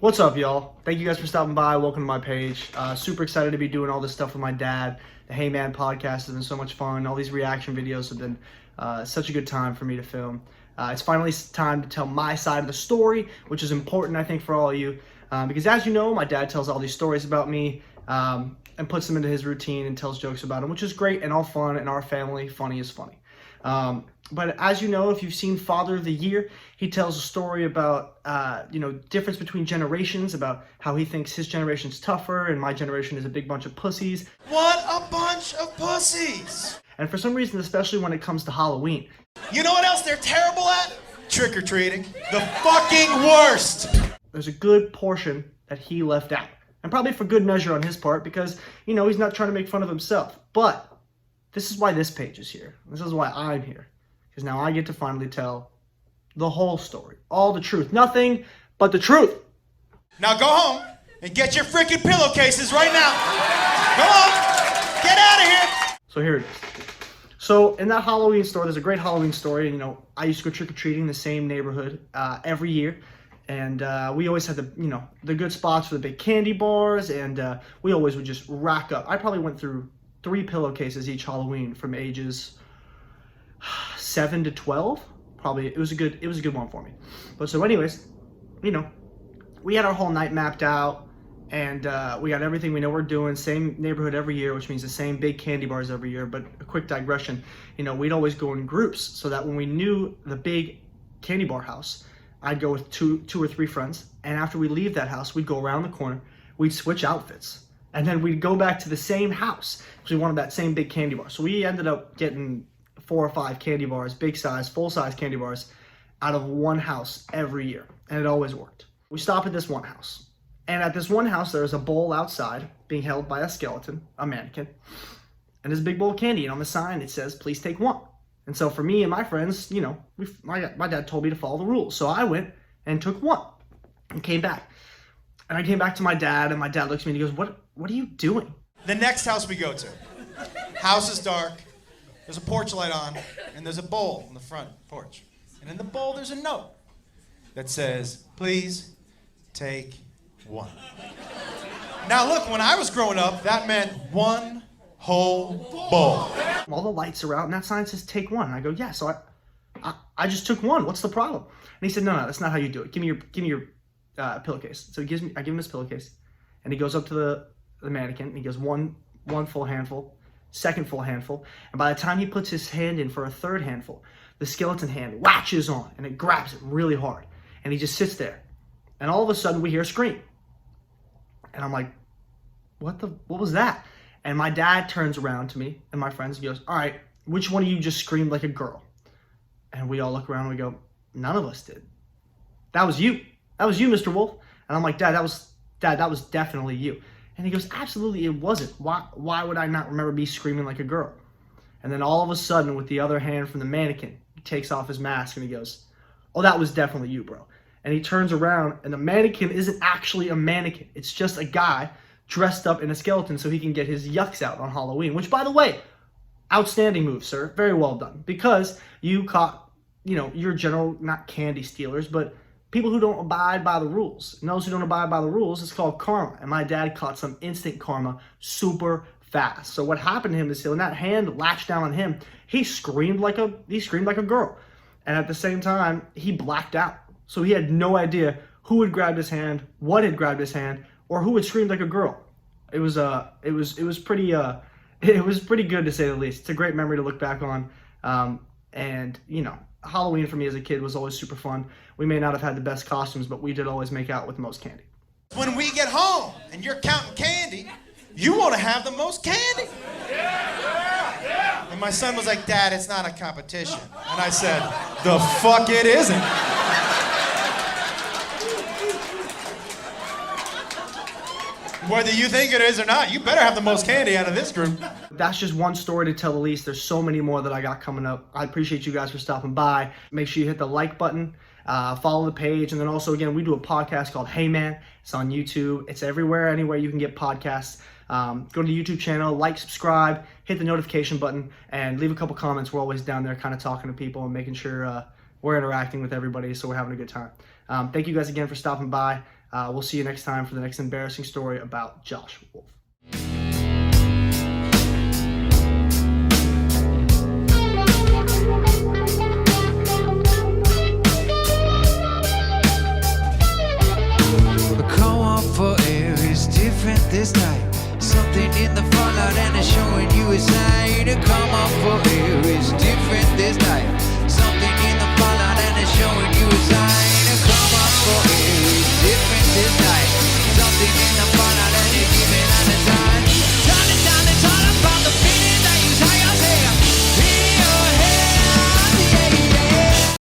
What's up, y'all? Thank you guys for stopping by. Welcome to my page. Super excited to be doing all this stuff with my dad. The Hey Man podcast has been so much fun. All these reaction videos have been such a good time for me to film. It's finally time to tell my side of the story, which is important, I think, for all of you. Because as you know, my dad tells all these stories about me and puts them into his routine and tells jokes about them, which is great and all fun. In our family, funny is funny. But as you know, if you've seen Father of the Year, he tells a story about, difference between generations, about how he thinks his generation's tougher and my generation is a big bunch of pussies. What a bunch of pussies! And for some reason, especially when it comes to Halloween. You know what else they're terrible at? Trick-or-treating. The fucking worst! There's a good portion that he left out. And probably for good measure on his part because, he's not trying to make fun of himself. But this is why this page is here. This is why I'm here. Because now I get to finally tell the whole story. All the truth. Nothing but the truth. Now go home and get your freaking pillowcases right now. Go on. Get out of here. So here it is. So in that Halloween story, there's a great Halloween story. I used to go trick-or-treating in the same neighborhood every year. And we always had the good spots for the big candy bars. And we always would just rack up. I probably went through 3 pillowcases each Halloween from ages 7 to 12. Probably it was a good one for me. But so anyways, we had our whole night mapped out, and we got everything we know we're doing. Same neighborhood every year, which means the same big candy bars every year. But a quick digression, we'd always go in groups so that when we knew the big candy bar house, I'd go with two or three friends, and after we leave that house, we'd go around the corner, we'd switch outfits, and then we'd go back to the same house because we wanted that same big candy bar. So we ended up getting 4 or 5 candy bars, big size, full size candy bars, out of one house every year, and it always worked. We stop at this one house, and at this one house, there's a bowl outside being held by a skeleton, a mannequin, and there's a big bowl of candy, and on the sign it says, "Please take one." And so for me and my friends, my dad told me to follow the rules. So I went and took one and came back. And I came back to my dad, and my dad looks at me and he goes, what are you doing? The next house we go to. House is dark. There's a porch light on, and there's a bowl in the front porch. And in the bowl, there's a note that says, "Please take one." Now look, when I was growing up, that meant one whole bowl. All the lights are out, and that sign says "take one." And I go, "Yeah." So I just took one. What's the problem? And he said, "No, that's not how you do it. Give me your pillowcase." So I give him his pillowcase, and he goes up to the mannequin, and he goes one full handful, second full handful, and by the time he puts his hand in for a third handful, the skeleton hand latches on, and it grabs it really hard, and he just sits there, and all of a sudden we hear a scream, and I'm like, what was that? And my dad turns around to me and my friends and goes, "All right, which one of you just screamed like a girl?" And we all look around and we go, "None of us did." "That was you. That was you, Mr. Wolf." And I'm like, Dad, that was definitely you." And he goes, "Absolutely, it wasn't. Why would I not remember me screaming like a girl?" And then all of a sudden, with the other hand from the mannequin, he takes off his mask and he goes, "Oh, that was definitely you, bro." And he turns around and the mannequin isn't actually a mannequin. It's just a guy dressed up in a skeleton so he can get his yucks out on Halloween, which, by the way, outstanding move, sir. Very well done. Because you caught, your general, not candy stealers, but people who don't abide by the rules. And those who don't abide by the rules, it's called karma. And my dad caught some instant karma super fast. So what happened to him is when that hand latched down on him, he screamed like a girl. And at the same time, he blacked out. So he had no idea who had grabbed his hand, what had grabbed his hand, or who had screamed like a girl. It was pretty good, to say the least. It's a great memory to look back on. And Halloween for me as a kid was always super fun. We may not have had the best costumes, but we did always make out with the most candy. When we get home and you're counting candy, you want to have the most candy. And my son was like, "Dad, it's not a competition." And I said, "The fuck it isn't." Whether you think it is or not, you better have the most candy out of this group. That's just one story to tell the least. There's so many more that I got coming up. I appreciate you guys for stopping by. Make sure you hit the like button, follow the page, and then also, again, we do a podcast called Hey Man. It's on YouTube. It's everywhere, anywhere you can get podcasts. Go to the YouTube channel, like, subscribe, hit the notification button, and leave a couple comments. We're always down there kind of talking to people and making sure we're interacting with everybody, so we're having a good time. Thank you guys again for stopping by. We'll see you next time for the next embarrassing story about Josh Wolf.